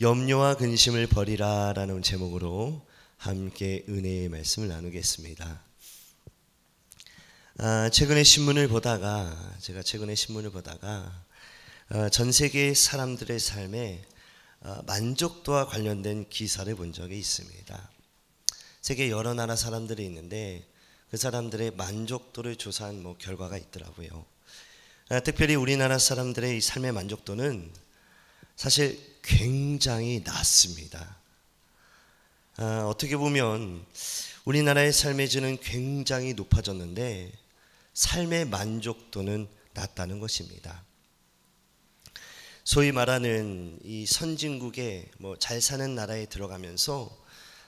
염려와 근심을 버리라 라는 제목으로 함께 은혜의 말씀을 나누겠습니다. 제가 최근에 신문을 보다가 전 세계 사람들의 삶에 만족도와 관련된 기사를 본 적이 있습니다. 세계 여러 나라 사람들이 있는데 그 사람들의 만족도를 조사한 결과가 있더라고요. 특별히 우리나라 사람들의 이 삶의 만족도는 사실 굉장히 낮습니다. 어떻게 보면 우리나라의 삶의 질은 굉장히 높아졌는데 삶의 만족도는 낮다는 것입니다. 소위 말하는 이 선진국의 잘 사는 나라에 들어가면서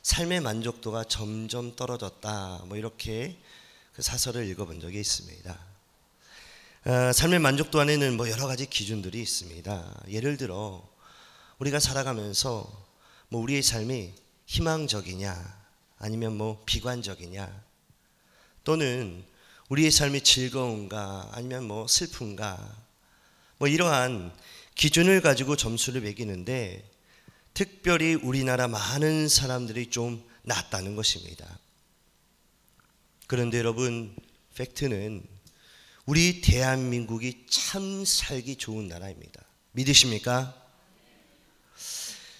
삶의 만족도가 점점 떨어졌다, 이렇게 그 사설을 읽어본 적이 있습니다. 삶의 만족도 안에는 여러 가지 기준들이 있습니다. 예를 들어 우리가 살아가면서 우리의 삶이 희망적이냐 아니면 비관적이냐, 또는 우리의 삶이 즐거운가 아니면 슬픈가, 이러한 기준을 가지고 점수를 매기는데 특별히 우리나라 많은 사람들이 좀 낮다는 것입니다. 그런데 여러분, 팩트는 우리 대한민국이 참 살기 좋은 나라입니다. 믿으십니까?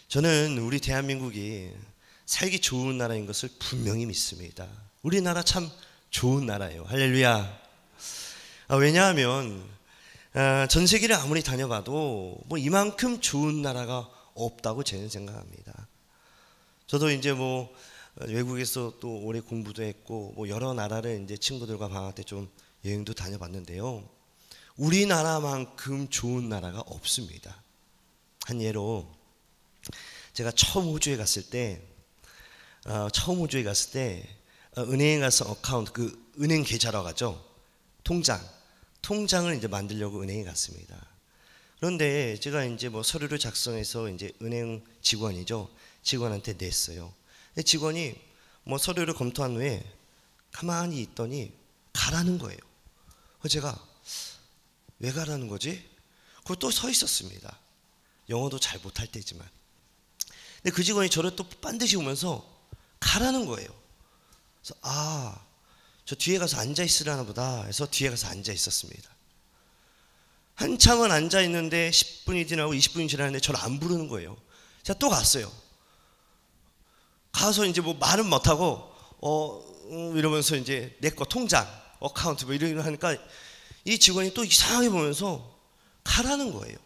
저는 우리 대한민국이 살기 좋은 나라인 것을 분명히 믿습니다. 우리나라 참 좋은 나라예요. 할렐루야. 왜냐하면 전 세계를 아무리 다녀봐도 이만큼 좋은 나라가 없다고 저는 생각합니다. 저도 이제 외국에서 또 오래 공부도 했고 여러 나라를 이제 친구들과 방학 때 좀 여행도 다녀봤는데요. 우리나라만큼 좋은 나라가 없습니다. 한 예로 제가 처음 호주에 갔을 때 은행에 가서 어카운트, 은행 계좌라고 하죠. 통장을 이제 만들려고 은행에 갔습니다. 그런데 제가 이제 서류를 작성해서 이제 은행 직원한테 냈어요. 직원이 서류를 검토한 후에 가만히 있더니 가라는 거예요. 제가 왜 가라는 거지? 그리고 또 서 있었습니다. 영어도 잘 못할 때지만. 근데 그 직원이 저를 또 반드시 오면서 가라는 거예요. 그래서 저 뒤에 가서 앉아 있으려나 보다 해서 뒤에 가서 앉아 있었습니다. 한참은 앉아 있는데 10분이 지나고 20분이 지나는데 저를 안 부르는 거예요. 제가 또 갔어요. 가서 이제 말은 못하고 이러면서 이제 내 거 통장, 어카운트 이런 거 하니까 이 직원이 또 이상하게 보면서 가라는 거예요.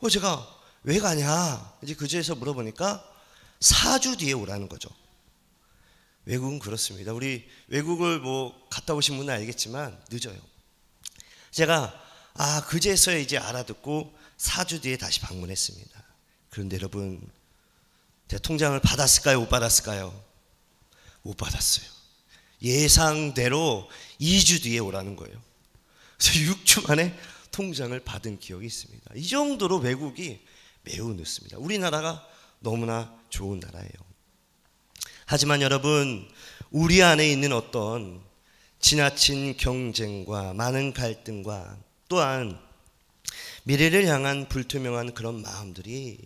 그래서 제가 왜 가냐 이제 그제서 물어보니까 4주 뒤에 오라는 거죠. 외국은 그렇습니다. 우리 외국을 갔다 오신 분은 알겠지만 늦어요. 제가 그제서야 이제 알아듣고 4주 뒤에 다시 방문했습니다. 그런데 여러분, 제가 통장을 받았을까요? 못 받았을까요? 못 받았어요. 예상대로 2주 뒤에 오라는 거예요. 그래서 6주 만에 통장을 받은 기억이 있습니다. 이 정도로 외국이 매우 늦습니다. 우리나라가 너무나 좋은 나라예요. 하지만 여러분, 우리 안에 있는 어떤 지나친 경쟁과 많은 갈등과 또한 미래를 향한 불투명한 그런 마음들이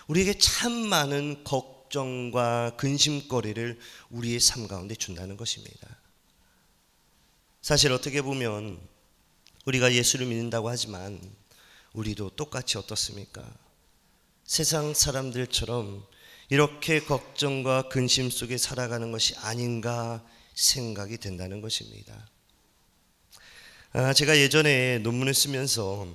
우리에게 참 많은 걱정과 근심거리를 우리의 삶 가운데 준다는 것입니다. 사실 어떻게 보면 우리가 예수를 믿는다고 하지만 우리도 똑같이 어떻습니까? 세상 사람들처럼 이렇게 걱정과 근심 속에 살아가는 것이 아닌가 생각이 된다는 것입니다. 제가 예전에 논문을 쓰면서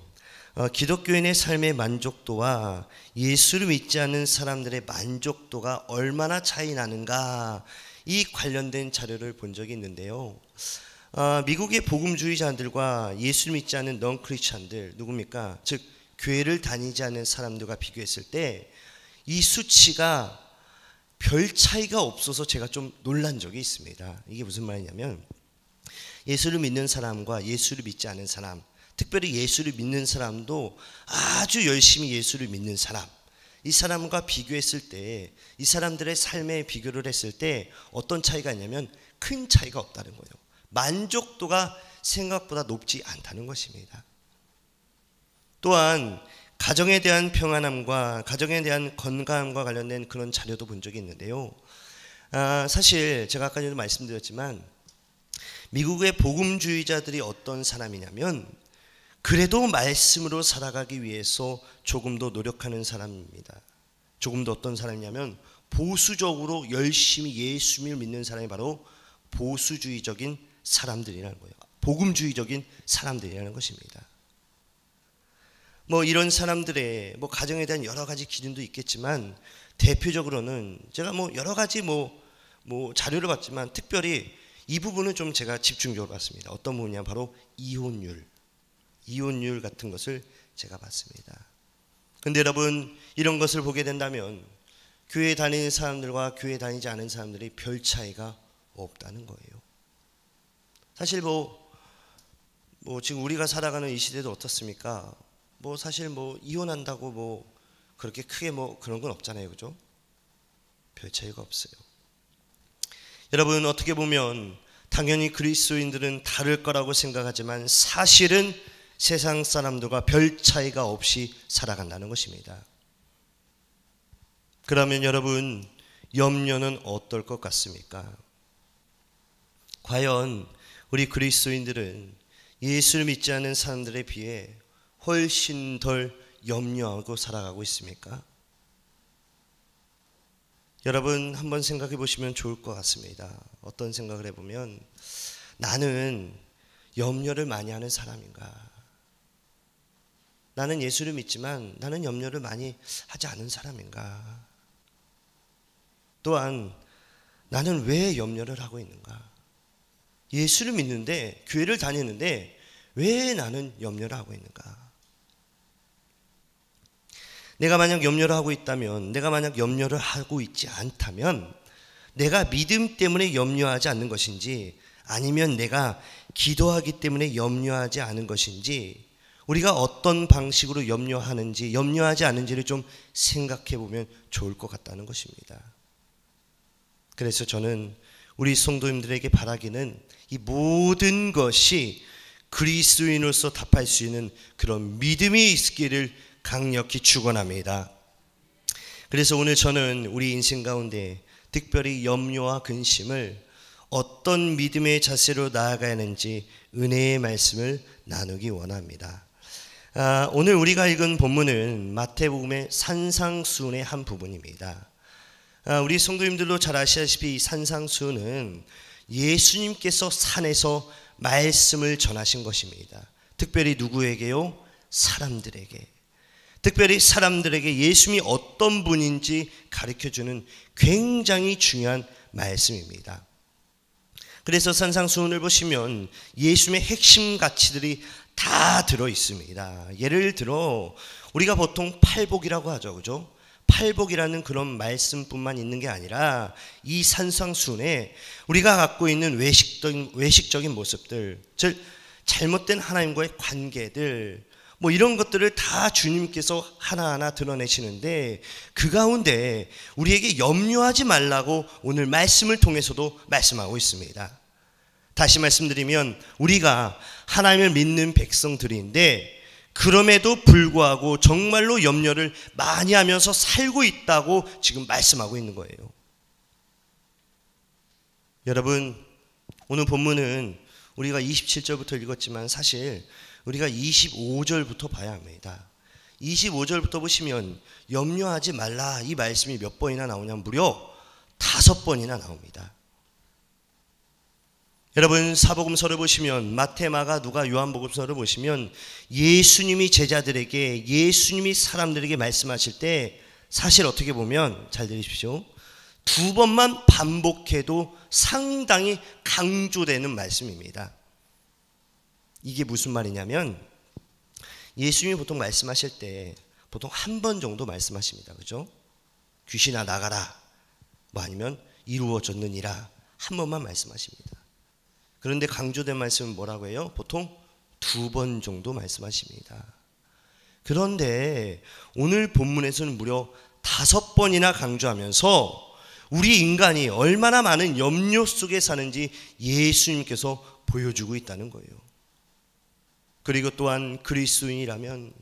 기독교인의 삶의 만족도와 예수를 믿지 않는 사람들의 만족도가 얼마나 차이 나는가, 이 관련된 자료를 본 적이 있는데요. 미국의 복음주의자들과 예수를 믿지 않는 넌 크리스찬들, 누굽니까? 즉 교회를 다니지 않는 사람들과 비교했을 때 이 수치가 별 차이가 없어서 제가 좀 놀란 적이 있습니다. 이게 무슨 말이냐면 예수를 믿는 사람과 예수를 믿지 않는 사람, 특별히 예수를 믿는 사람도 아주 열심히 예수를 믿는 사람, 이 사람과 비교했을 때, 이 사람들의 삶에 비교를 했을 때 어떤 차이가 있냐면 큰 차이가 없다는 거예요. 만족도가 생각보다 높지 않다는 것입니다. 또한 가정에 대한 평안함과 가정에 대한 건강함과 관련된 그런 자료도 본 적이 있는데요. 사실 제가 아까 전에 말씀드렸지만 미국의 복음주의자들이 어떤 사람이냐면 그래도 말씀으로 살아가기 위해서 조금 더 노력하는 사람입니다. 조금 더 어떤 사람이냐면 보수적으로 열심히 예수님을 믿는 사람이 바로 보수주의적인 사람들이라는 거예요. 복음주의적인 사람들이라는 것입니다. 뭐 이런 사람들의 뭐 가정에 대한 여러 가지 기준도 있겠지만 대표적으로는 제가 뭐 여러 가지 뭐 자료를 봤지만 특별히 이 부분은 좀 제가 집중적으로 봤습니다. 어떤 부분이냐 바로 이혼율 같은 것을 제가 봤습니다. 근데 여러분 이런 것을 보게 된다면 교회 다니는 사람들과 교회 다니지 않은 사람들이 별 차이가 없다는 거예요. 사실 뭐 지금 우리가 살아가는 이 시대도 어떻습니까? 뭐 사실 뭐 이혼한다고 뭐 그렇게 크게 뭐 그런 건 없잖아요. 그죠? 별 차이가 없어요. 여러분 어떻게 보면 당연히 그리스도인들은 다를 거라고 생각하지만 사실은 세상 사람들과 별 차이가 없이 살아간다는 것입니다. 그러면 여러분 염려는 어떨 것 같습니까? 과연 우리 그리스도인들은 예수를 믿지 않는 사람들에 비해 훨씬 덜 염려하고 살아가고 있습니까? 여러분 한번 생각해 보시면 좋을 것 같습니다. 어떤 생각을 해보면 나는 염려를 많이 하는 사람인가? 나는 예수를 믿지만 나는 염려를 많이 하지 않은 사람인가? 또한 나는 왜 염려를 하고 있는가? 예수를 믿는데 교회를 다니는데 왜 나는 염려를 하고 있는가? 내가 만약 염려를 하고 있다면, 내가 만약 염려를 하고 있지 않다면 내가 믿음 때문에 염려하지 않는 것인지 아니면 내가 기도하기 때문에 염려하지 않은 것인지 우리가 어떤 방식으로 염려하는지 염려하지 않는지를 좀 생각해 보면 좋을 것 같다는 것입니다. 그래서 저는 우리 성도님들에게 바라기는 이 모든 것이 그리스도인으로서 답할 수 있는 그런 믿음이 있기를 강력히 축원합니다. 그래서 오늘 저는 우리 인생 가운데 특별히 염려와 근심을 어떤 믿음의 자세로 나아가야 하는지 은혜의 말씀을 나누기 원합니다. 오늘 우리가 읽은 본문은 마태복음의 산상수훈의 한 부분입니다. 우리 성도님들도 잘 아시다시피 이 산상수훈은 예수님께서 산에서 말씀을 전하신 것입니다. 특별히 누구에게요? 사람들에게. 특별히 사람들에게 예수님이 어떤 분인지 가르쳐주는 굉장히 중요한 말씀입니다. 그래서 산상수훈을 보시면 예수님의 핵심 가치들이 다 들어 있습니다. 예를 들어 우리가 보통 팔복이라고 하죠. 그죠? 팔복이라는 그런 말씀뿐만 있는 게 아니라 이 산상수훈에 우리가 갖고 있는 외식적인 모습들, 즉 잘못된 하나님과의 관계들, 뭐 이런 것들을 다 주님께서 하나하나 드러내시는데 그 가운데 우리에게 염려하지 말라고 오늘 말씀을 통해서도 말씀하고 있습니다. 다시 말씀드리면 우리가 하나님을 믿는 백성들인데 그럼에도 불구하고 정말로 염려를 많이 하면서 살고 있다고 지금 말씀하고 있는 거예요. 여러분 오늘 본문은 우리가 27절부터 읽었지만 사실 우리가 25절부터 봐야 합니다. 25절부터 보시면 염려하지 말라 이 말씀이 몇 번이나 나오냐면 무려 5번이나 나옵니다. 여러분 사복음서를 보시면 마태, 마가, 누가, 요한복음서를 보시면 예수님이 제자들에게 예수님이 사람들에게 말씀하실 때 사실 어떻게 보면 잘 들으십시오. 2번만 반복해도 상당히 강조되는 말씀입니다. 이게 무슨 말이냐면 예수님이 보통 말씀하실 때 보통 한 번 정도 말씀하십니다. 그죠? 귀신아 나가라 뭐 아니면 이루어졌느니라 한 번만 말씀하십니다. 그런데 강조된 말씀은 뭐라고 해요? 보통 2번 정도 말씀하십니다. 그런데 오늘 본문에서는 무려 5번이나 강조하면서 우리 인간이 얼마나 많은 염려 속에 사는지 예수님께서 보여주고 있다는 거예요. 그리고 또한 그리스도인이라면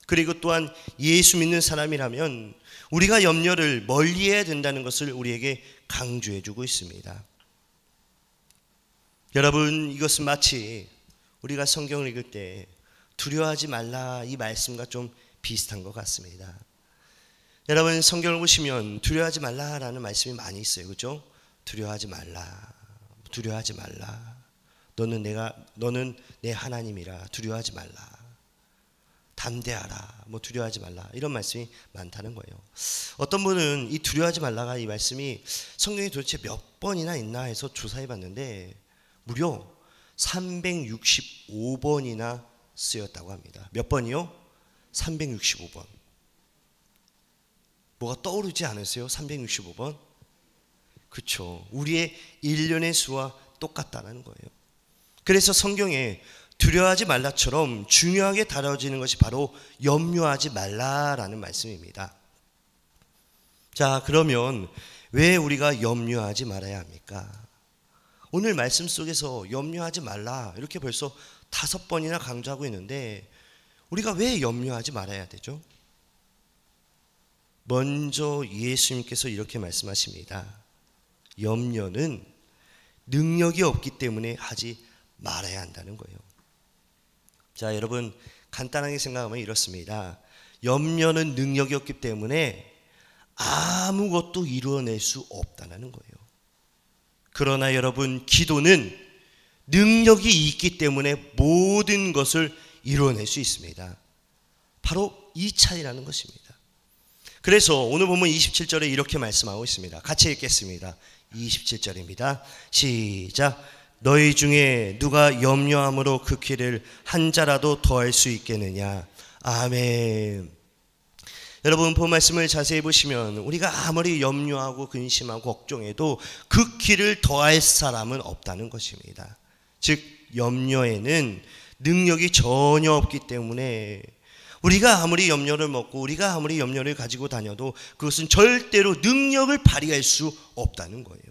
그리고 또한 예수 믿는 사람이라면 우리가 염려를 멀리해야 된다는 것을 우리에게 강조해 주고 있습니다. 여러분, 이것은 마치 우리가 성경을 읽을 때 두려워하지 말라 이 말씀과 좀 비슷한 것 같습니다. 여러분, 성경을 보시면 두려워하지 말라라는 말씀이 많이 있어요. 그렇죠? 두려워하지 말라. 두려워하지 말라. 너는 내 하나님이라 두려워하지 말라. 담대하라. 두려워하지 말라. 이런 말씀이 많다는 거예요. 어떤 분은 이 두려워하지 말라가 이 말씀이 성경에 도대체 몇 번이나 있나 해서 조사해 봤는데 무려 365번이나 쓰였다고 합니다. 몇 번이요? 365번. 뭐가 떠오르지 않으세요? 365번? 그렇죠. 우리의 1년의 수와 똑같다는 거예요. 그래서 성경에 두려워하지 말라처럼 중요하게 다뤄지는 것이 바로 염려하지 말라라는 말씀입니다. 자, 그러면 왜 우리가 염려하지 말아야 합니까? 오늘 말씀 속에서 염려하지 말라 이렇게 벌써 5번이나 강조하고 있는데 우리가 왜 염려하지 말아야 되죠? 먼저 예수님께서 이렇게 말씀하십니다. 염려는 능력이 없기 때문에 하지 말아야 한다는 거예요. 자, 여러분, 간단하게 생각하면 이렇습니다. 염려는 능력이 없기 때문에 아무것도 이루어낼 수 없다는 거예요. 그러나 여러분, 기도는 능력이 있기 때문에 모든 것을 이루어낼 수 있습니다. 바로 이 차이라는 것입니다. 그래서 오늘 보면 27절에 이렇게 말씀하고 있습니다. 같이 읽겠습니다. 27절입니다. 시작. 너희 중에 누가 염려함으로 그 길을 한 자라도 더할 수 있겠느냐. 아멘. 여러분, 본 말씀을 자세히 보시면 우리가 아무리 염려하고 근심하고 걱정해도 그 길을 더할 사람은 없다는 것입니다. 즉 염려에는 능력이 전혀 없기 때문에 우리가 아무리 염려를 먹고 우리가 아무리 염려를 가지고 다녀도 그것은 절대로 능력을 발휘할 수 없다는 거예요.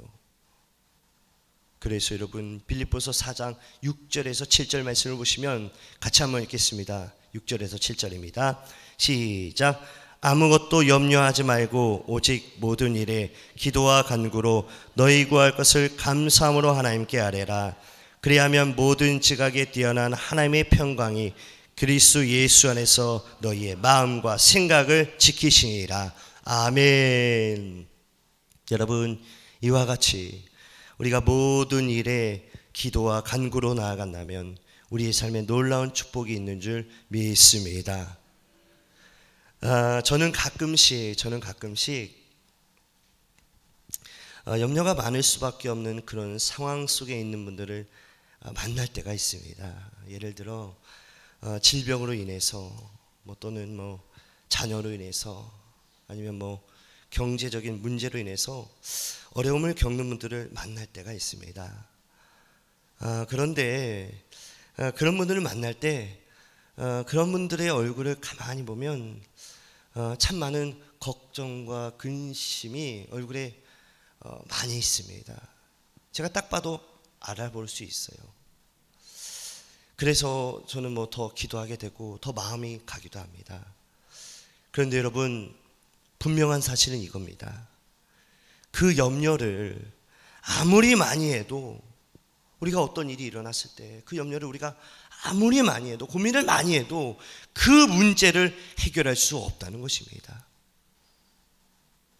그래서 여러분, 빌립보서 4장 6절에서 7절 말씀을 보시면 같이 한번 읽겠습니다. 6절에서 7절입니다. 시작. 아무것도 염려하지 말고 오직 모든 일에 기도와 간구로 너희 구할 것을 감사함으로 하나님께 아뢰라. 그리하면 모든 지각에 뛰어난 하나님의 평강이 그리스도 예수 안에서 너희의 마음과 생각을 지키시니라. 아멘. 여러분, 이와 같이 우리가 모든 일에 기도와 간구로 나아간다면 우리의 삶에 놀라운 축복이 있는 줄 믿습니다. 저는 가끔씩 염려가 많을 수밖에 없는 그런 상황 속에 있는 분들을 만날 때가 있습니다. 예를 들어 질병으로 인해서 또는 자녀로 인해서 아니면 경제적인 문제로 인해서 어려움을 겪는 분들을 만날 때가 있습니다. 그런데 그런 분들을 만날 때 그런 분들의 얼굴을 가만히 보면 참 많은 걱정과 근심이 얼굴에 많이 있습니다. 제가 딱 봐도 알아볼 수 있어요. 그래서 저는 더 기도하게 되고 더 마음이 가기도 합니다. 그런데 여러분, 분명한 사실은 이겁니다. 그 염려를 아무리 많이 해도 우리가 어떤 일이 일어났을 때 그 염려를 우리가 아무리 많이 해도 고민을 많이 해도 그 문제를 해결할 수 없다는 것입니다.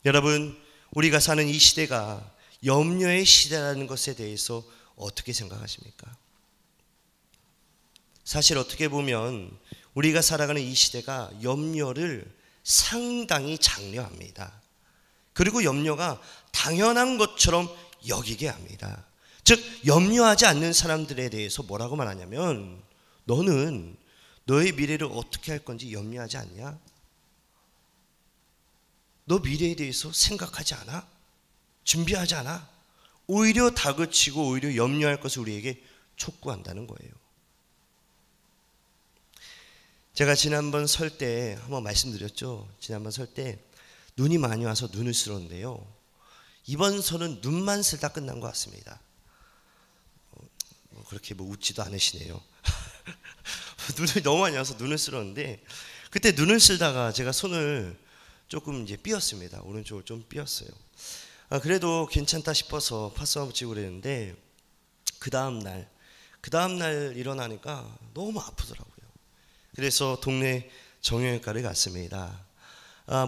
여러분, 우리가 사는 이 시대가 염려의 시대라는 것에 대해서 어떻게 생각하십니까? 사실 어떻게 보면 우리가 살아가는 이 시대가 염려를 상당히 장려합니다. 그리고 염려가 당연한 것처럼 여기게 합니다. 즉 염려하지 않는 사람들에 대해서 뭐라고 말하냐면 너는 너의 미래를 어떻게 할 건지 염려하지 않냐? 너 미래에 대해서 생각하지 않아? 준비하지 않아? 오히려 다그치고 오히려 염려할 것을 우리에게 촉구한다는 거예요. 제가 지난번 설 때 한번 말씀드렸죠. 지난번 설 때 눈이 많이 와서 눈을 쓸었는데요. 이번 설은 눈만 쓸다 끝난 것 같습니다. 그렇게 웃지도 않으시네요. 눈이 너무 많이 와서 눈을 쓸었는데 그때 눈을 쓰다가 제가 손을 조금 이제 삐었습니다. 오른쪽을 좀 삐었어요. 그래도 괜찮다 싶어서 파스와 붙이고 그랬는데 그 다음날 일어나니까 너무 아프더라고요. 그래서 동네 정형외과를 갔습니다.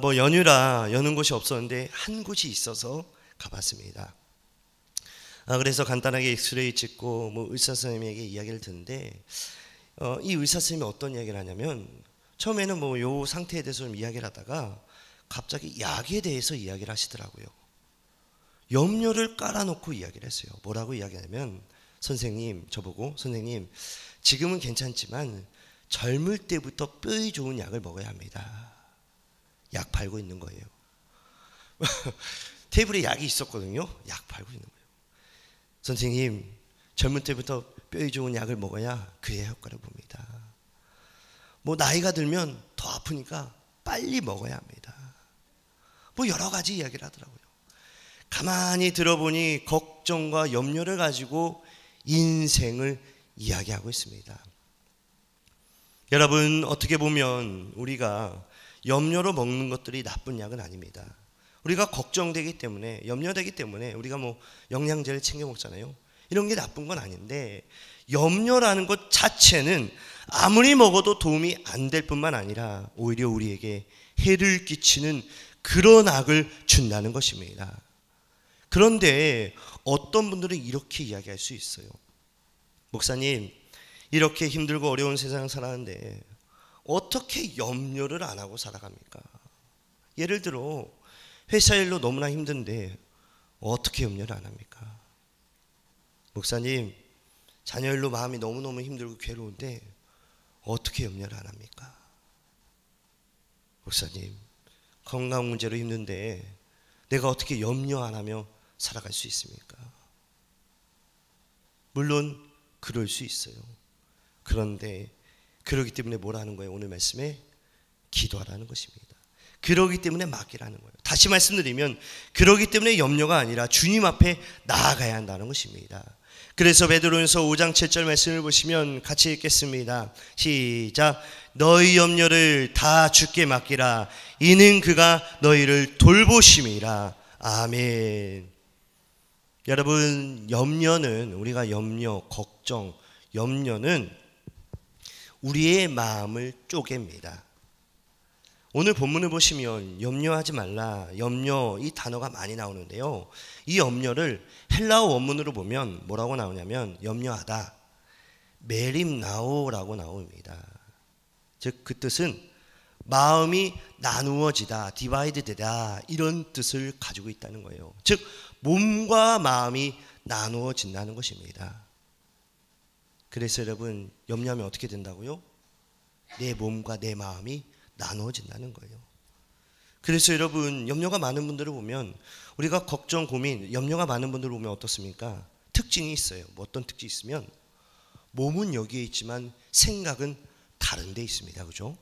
뭐 연휴라 여는 곳이 없었는데 한 곳이 있어서 가봤습니다. 그래서 간단하게 엑스레이 찍고 뭐 의사 선생님에게 이야기를 듣는데 이 의사 선생님이 어떤 이야기를 하냐면 처음에는 뭐 요 상태에 대해서 좀 이야기를 하다가 갑자기 약에 대해서 이야기를 하시더라고요. 염료를 깔아놓고 이야기를 했어요. 뭐라고 이야기하냐면 저보고 선생님 지금은 괜찮지만 젊을 때부터 뼈에 좋은 약을 먹어야 합니다. 약 팔고 있는 거예요. 테이블에 약이 있었거든요. 약 팔고 있는 거예요. 선생님 젊을 때부터 뼈에 좋은 약을 먹어야 그의 효과를 봅니다. 뭐 나이가 들면 더 아프니까 빨리 먹어야 합니다. 뭐 여러 가지 이야기를 하더라고요. 가만히 들어보니 걱정과 염려를 가지고 인생을 이야기하고 있습니다. 여러분 어떻게 보면 우리가 염려로 먹는 것들이 나쁜 약은 아닙니다. 우리가 걱정되기 때문에 염려되기 때문에 우리가 뭐 영양제를 챙겨 먹잖아요. 이런 게 나쁜 건 아닌데 염려라는 것 자체는 아무리 먹어도 도움이 안 될 뿐만 아니라 오히려 우리에게 해를 끼치는 그런 악을 준다는 것입니다. 그런데 어떤 분들은 이렇게 이야기할 수 있어요. 목사님 이렇게 힘들고 어려운 세상 살아가는데 어떻게 염려를 안 하고 살아갑니까? 예를 들어 회사 일로 너무나 힘든데 어떻게 염려를 안 합니까? 목사님 자녀 일로 마음이 너무너무 힘들고 괴로운데 어떻게 염려를 안 합니까? 목사님 건강 문제로 힘든데 내가 어떻게 염려 안 하며 살아갈 수 있습니까? 물론 그럴 수 있어요. 그런데 그러기 때문에 뭐라 하는 거예요? 오늘 말씀에 기도하라는 것입니다. 그러기 때문에 맡기라는 거예요. 다시 말씀드리면 그러기 때문에 염려가 아니라 주님 앞에 나아가야 한다는 것입니다. 그래서 베드로전서 5장 7절 말씀을 보시면 같이 읽겠습니다. 시작. 너희 염려를 다 주께 맡기라. 이는 그가 너희를 돌보심이라. 아멘. 여러분 염려는 우리가 걱정, 염려는 우리의 마음을 쪼갭니다. 오늘 본문을 보시면 염려하지 말라, 염려 이 단어가 많이 나오는데요. 이 염려를 헬라어 원문으로 보면 뭐라고 나오냐면 염려하다, 메림나오라고 나옵니다. 즉 그 뜻은 마음이 나누어지다, 디바이드되다 이런 뜻을 가지고 있다는 거예요. 즉 몸과 마음이 나누어진다는 것입니다. 그래서 여러분 염려하면 어떻게 된다고요? 내 몸과 내 마음이 나누어진다는 거예요. 그래서 여러분 염려가 많은 분들을 보면 우리가 걱정, 고민, 염려가 많은 분들을 보면 어떻습니까? 특징이 있어요. 뭐 어떤 특징이 있으면 몸은 여기에 있지만 생각은 다른 데 있습니다. 그죠?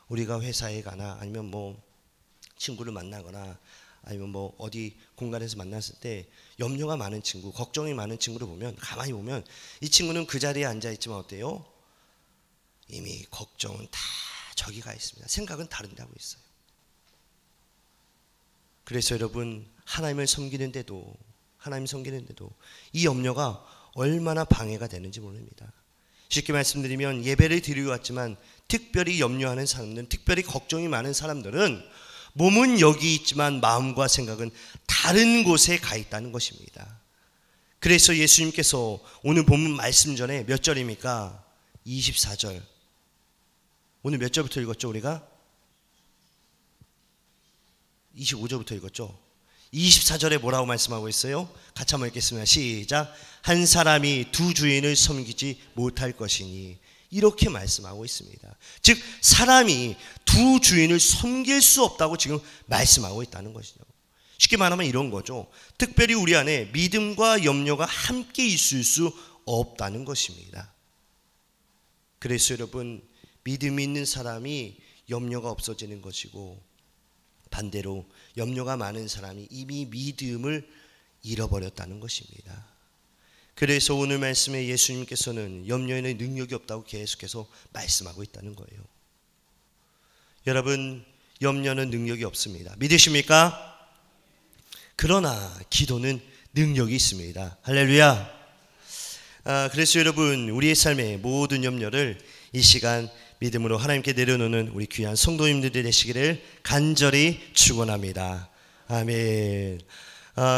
우리가 회사에 가나 아니면 뭐 친구를 만나거나 아니면 뭐 어디 공간에서 만났을 때 염려가 많은 친구, 걱정이 많은 친구를 보면 가만히 보면 이 친구는 그 자리에 앉아 있지만 어때요? 이미 걱정은 다 저기 가 있습니다. 생각은 다른 데 하고 있어요. 그래서 여러분 하나님을 섬기는데도 이 염려가 얼마나 방해가 되는지 모릅니다. 쉽게 말씀드리면 예배를 드리고 왔지만 특별히 염려하는 사람들은, 특별히 걱정이 많은 사람들은 몸은 여기 있지만 마음과 생각은 다른 곳에 가 있다는 것입니다. 그래서 예수님께서 오늘 본문 말씀 전에 몇 절입니까? 24절. 오늘 몇 절부터 읽었죠 우리가? 25절부터 읽었죠. 24절에 뭐라고 말씀하고 있어요? 같이 한번 읽겠습니다. 시작. 한 사람이 두 주인을 섬기지 못할 것이니, 이렇게 말씀하고 있습니다. 즉 사람이 두 주인을 섬길 수 없다고 지금 말씀하고 있다는 것이죠. 쉽게 말하면 이런 거죠. 특별히 우리 안에 믿음과 염려가 함께 있을 수 없다는 것입니다. 그래서 여러분 믿음이 있는 사람이 염려가 없어지는 것이고, 반대로 염려가 많은 사람이 이미 믿음을 잃어버렸다는 것입니다. 그래서 오늘 말씀에 예수님께서는 염려에는 능력이 없다고 계속해서 말씀하고 있다는 거예요. 여러분, 염려는 능력이 없습니다. 믿으십니까? 그러나 기도는 능력이 있습니다. 할렐루야. 그래서 여러분, 우리의 삶의 모든 염려를 이 시간 믿음으로 하나님께 내려놓는 우리 귀한 성도님들이 되시기를 간절히 축원합니다. 아멘.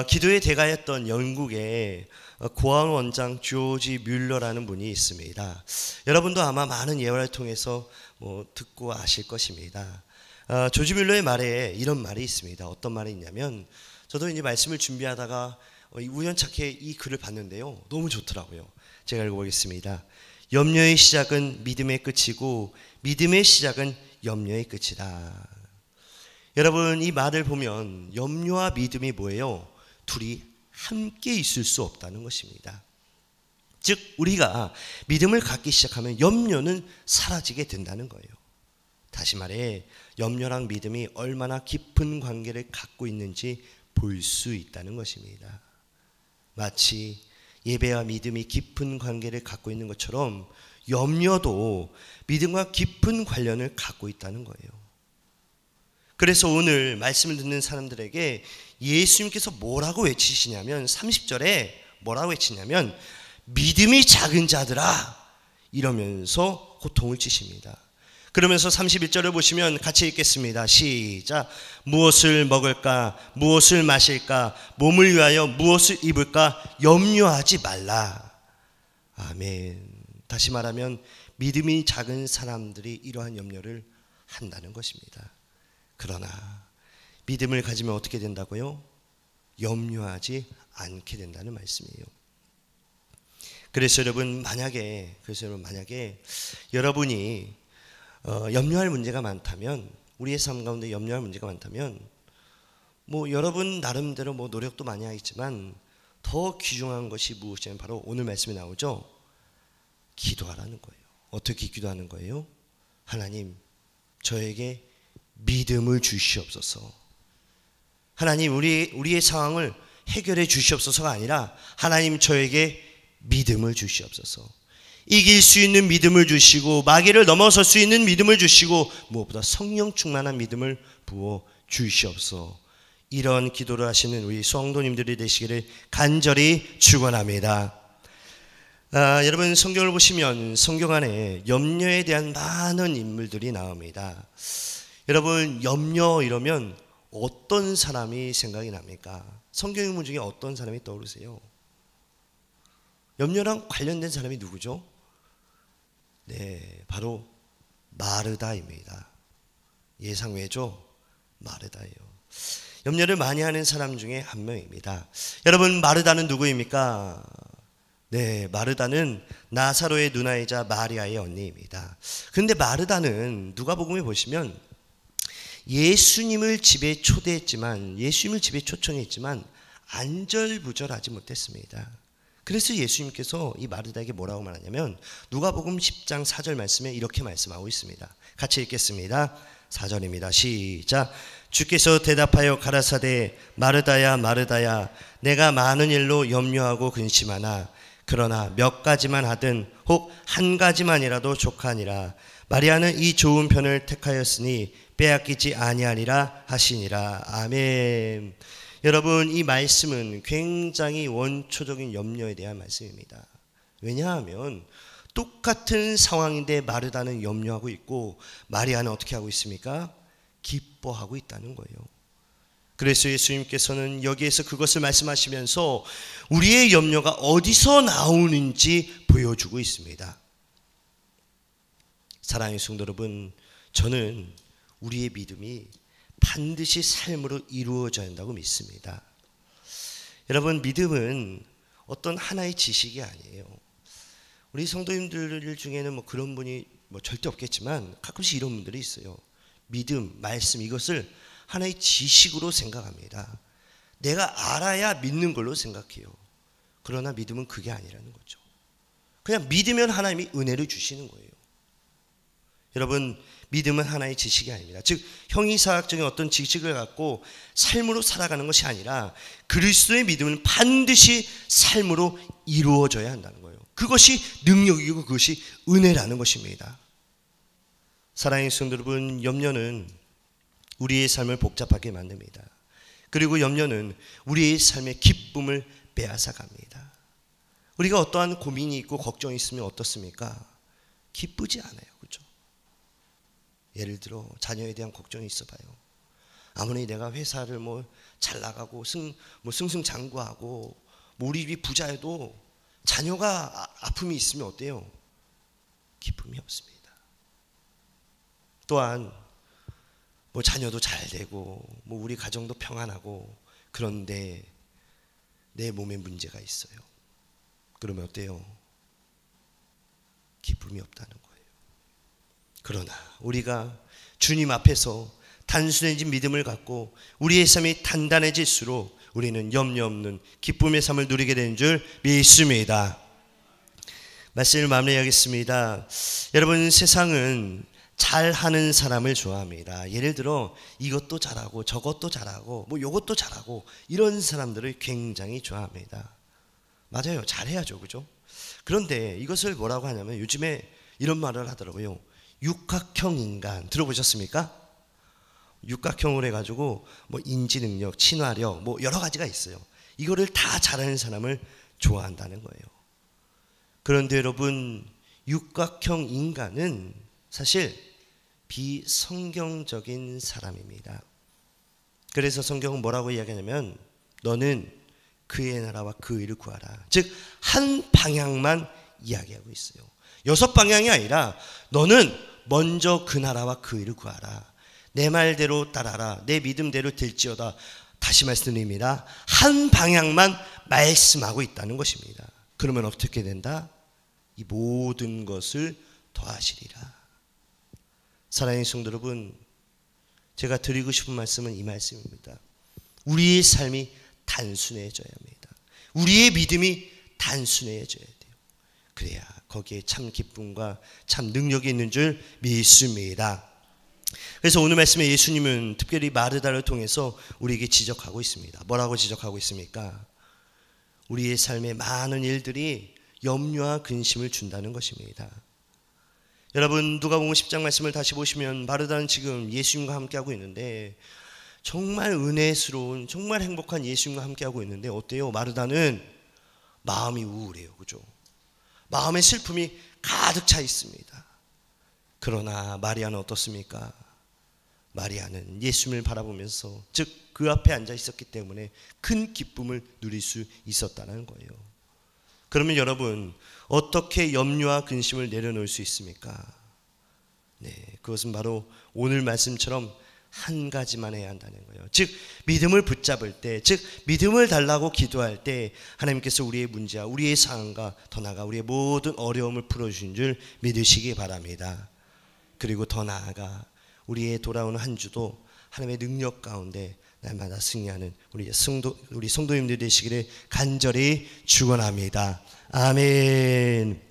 기도의 대가였던 영국의 고아원 원장 조지 뮬러라는 분이 있습니다. 여러분도 아마 많은 예화를 통해서 듣고 아실 것입니다. 조지 뮬러의 말에 이런 말이 있습니다. 어떤 말이 있냐면, 저도 이제 말씀을 준비하다가 우연찮게 이 글을 봤는데요, 너무 좋더라고요. 제가 읽어보겠습니다. 염려의 시작은 믿음의 끝이고 믿음의 시작은 염려의 끝이다. 여러분, 이 말을 보면 염려와 믿음이 뭐예요? 둘이 함께 있을 수 없다는 것입니다. 즉, 우리가 믿음을 갖기 시작하면 염려는 사라지게 된다는 거예요. 다시 말해, 염려랑 믿음이 얼마나 깊은 관계를 갖고 있는지 볼 수 있다는 것입니다. 마치 예배와 믿음이 깊은 관계를 갖고 있는 것처럼 염려도 믿음과 깊은 관련을 갖고 있다는 거예요. 그래서 오늘 말씀을 듣는 사람들에게 예수님께서 뭐라고 외치시냐면, 30절에 뭐라고 외치냐면 믿음이 작은 자들아 이러면서 호통을 치십니다. 그러면서 31절을 보시면 같이 읽겠습니다. 시작. 무엇을 먹을까, 무엇을 마실까, 몸을 위하여 무엇을 입을까 염려하지 말라. 아멘. 다시 말하면 믿음이 작은 사람들이 이러한 염려를 한다는 것입니다. 그러나 믿음을 가지면 어떻게 된다고요? 염려하지 않게 된다는 말씀이에요. 그래서 여러분, 만약에 여러분이 염려할 문제가 많다면, 우리의 삶 가운데 염려할 문제가 많다면, 여러분 나름대로 노력도 많이 하겠지만 더 귀중한 것이 무엇이냐면 바로 오늘 말씀에 나오죠. 기도하라는 거예요. 어떻게 기도하는 거예요? 하나님, 저에게 믿음을 주시옵소서. 하나님, 우리의 상황을 해결해 주시옵소서가 아니라 하나님, 저에게 믿음을 주시옵소서. 이길 수 있는 믿음을 주시고 마귀를 넘어설 수 있는 믿음을 주시고 무엇보다 성령 충만한 믿음을 부어 주시옵소서. 이런 기도를 하시는 우리 성도님들이 되시기를 간절히 축원합니다. 여러분, 성경을 보시면 성경 안에 염려에 대한 많은 인물들이 나옵니다. 여러분, 염려 이러면 어떤 사람이 생각이 납니까? 성경 인물 중에 어떤 사람이 떠오르세요? 염려랑 관련된 사람이 누구죠? 네, 바로 마르다입니다. 예상 외죠? 마르다예요. 염려를 많이 하는 사람 중에 한 명입니다. 여러분, 마르다는 누구입니까? 네, 마르다는 나사로의 누나이자 마리아의 언니입니다. 그런데 마르다는 누가복음에 보시면 예수님을 집에 초대했지만, 예수님을 집에 초청했지만 안절부절하지 못했습니다. 그래서 예수님께서 이 마르다에게 뭐라고 말하냐면 누가복음 10장 4절 말씀에 이렇게 말씀하고 있습니다. 같이 읽겠습니다. 4절입니다. 시작. 주께서 대답하여 가라사대 마르다야 마르다야, 내가 많은 일로 염려하고 근심하나 그러나 몇 가지만 하든 혹 한 가지만이라도 족하니라. 마리아는 이 좋은 편을 택하였으니 빼앗기지 아니하리라 하시니라. 아멘. 여러분, 이 말씀은 굉장히 원초적인 염려에 대한 말씀입니다. 왜냐하면 똑같은 상황인데 마르다는 염려하고 있고 마리아는 어떻게 하고 있습니까? 기뻐하고 있다는 거예요. 그래서 예수님께서는 여기에서 그것을 말씀하시면서 우리의 염려가 어디서 나오는지 보여주고 있습니다. 사랑하는 성도 여러분, 저는 우리의 믿음이 반드시 삶으로 이루어져야 한다고 믿습니다. 여러분, 믿음은 어떤 하나의 지식이 아니에요. 우리 성도님들 중에는 그런 분이 절대 없겠지만 가끔씩 이런 분들이 있어요. 믿음, 말씀, 이것을 하나의 지식으로 생각합니다. 내가 알아야 믿는 걸로 생각해요. 그러나 믿음은 그게 아니라는 거죠. 그냥 믿으면 하나님이 은혜를 주시는 거예요. 여러분, 믿음은 하나의 지식이 아닙니다. 즉 형이사학적인 어떤 지식을 갖고 삶으로 살아가는 것이 아니라 그리스도의 믿음은 반드시 삶으로 이루어져야 한다는 거예요. 그것이 능력이고 그것이 은혜라는 것입니다. 사랑하는 성도 여러분, 염려는 우리의 삶을 복잡하게 만듭니다. 그리고 염려는 우리의 삶의 기쁨을 빼앗아 갑니다. 우리가 어떠한 고민이 있고 걱정이 있으면 어떻습니까? 기쁘지 않아요. 그렇죠? 예를 들어 자녀에 대한 걱정이 있어봐요. 아무리 내가 회사를 잘 나가고 승승장구하고 우리 집이 부자여도 자녀가 아픔이 있으면 어때요? 기쁨이 없습니다. 또한 자녀도 잘 되고 우리 가정도 평안하고 그런데 내 몸에 문제가 있어요. 그러면 어때요? 기쁨이 없다는 거예요. 그러나 우리가 주님 앞에서 단순해진 믿음을 갖고 우리의 삶이 단단해질수록 우리는 염려 없는 기쁨의 삶을 누리게 되는 줄 믿습니다. 말씀을 마무리하겠습니다. 여러분, 세상은 잘하는 사람을 좋아합니다. 예를 들어 이것도 잘하고 저것도 잘하고 요것도 잘하고 이런 사람들을 굉장히 좋아합니다. 맞아요. 잘해야죠. 그죠? 그런데 이것을 뭐라고 하냐면 요즘에 이런 말을 하더라고요. 육각형 인간 들어보셨습니까? 육각형으로 해가지고 인지능력, 친화력 여러 가지가 있어요. 이거를 다 잘하는 사람을 좋아한다는 거예요. 그런데 여러분, 육각형 인간은 사실 비성경적인 사람입니다. 그래서 성경은 뭐라고 이야기하냐면 너는 그의 나라와 그 의를 구하라. 즉 한 방향만 이야기하고 있어요. 6방향이 아니라 너는 먼저 그 나라와 그 의를 구하라. 내 말대로 따라라. 내 믿음대로 될지어다. 다시 말씀드립니다. 한 방향만 말씀하고 있다는 것입니다. 그러면 어떻게 된다? 이 모든 것을 더하시리라. 사랑하는 성도 여러분, 제가 드리고 싶은 말씀은 이 말씀입니다. 우리의 삶이 단순해져야 합니다. 우리의 믿음이 단순해져야 돼요. 그래야 거기에 참 기쁨과 참 능력이 있는 줄 믿습니다. 그래서 오늘 말씀에 예수님은 특별히 마르다를 통해서 우리에게 지적하고 있습니다. 뭐라고 지적하고 있습니까? 우리의 삶에 많은 일들이 염려와 근심을 준다는 것입니다. 여러분, 누가복음 10장 말씀을 다시 보시면 마르다는 지금 예수님과 함께하고 있는데 정말 은혜스러운, 정말 행복한 예수님과 함께하고 있는데 어때요? 마르다는 마음이 우울해요. 그죠? 마음의 슬픔이 가득 차 있습니다. 그러나 마리아는 어떻습니까? 마리아는 예수님을 바라보면서, 즉 그 앞에 앉아 있었기 때문에 큰 기쁨을 누릴 수 있었다는 거예요. 그러면 여러분, 어떻게 염려와 근심을 내려놓을 수 있습니까? 네, 그것은 바로 오늘 말씀처럼 한 가지만 해야 한다는 거예요. 즉 믿음을 붙잡을 때, 즉 믿음을 달라고 기도할 때 하나님께서 우리의 문제와 우리의 상황과 더 나아가 우리의 모든 어려움을 풀어주신 줄 믿으시기 바랍니다. 그리고 더 나아가 우리의 돌아오는 한 주도 하나님의 능력 가운데 날마다 승리하는 우리 성도님들 되시기를 간절히 축원합니다. 아멘.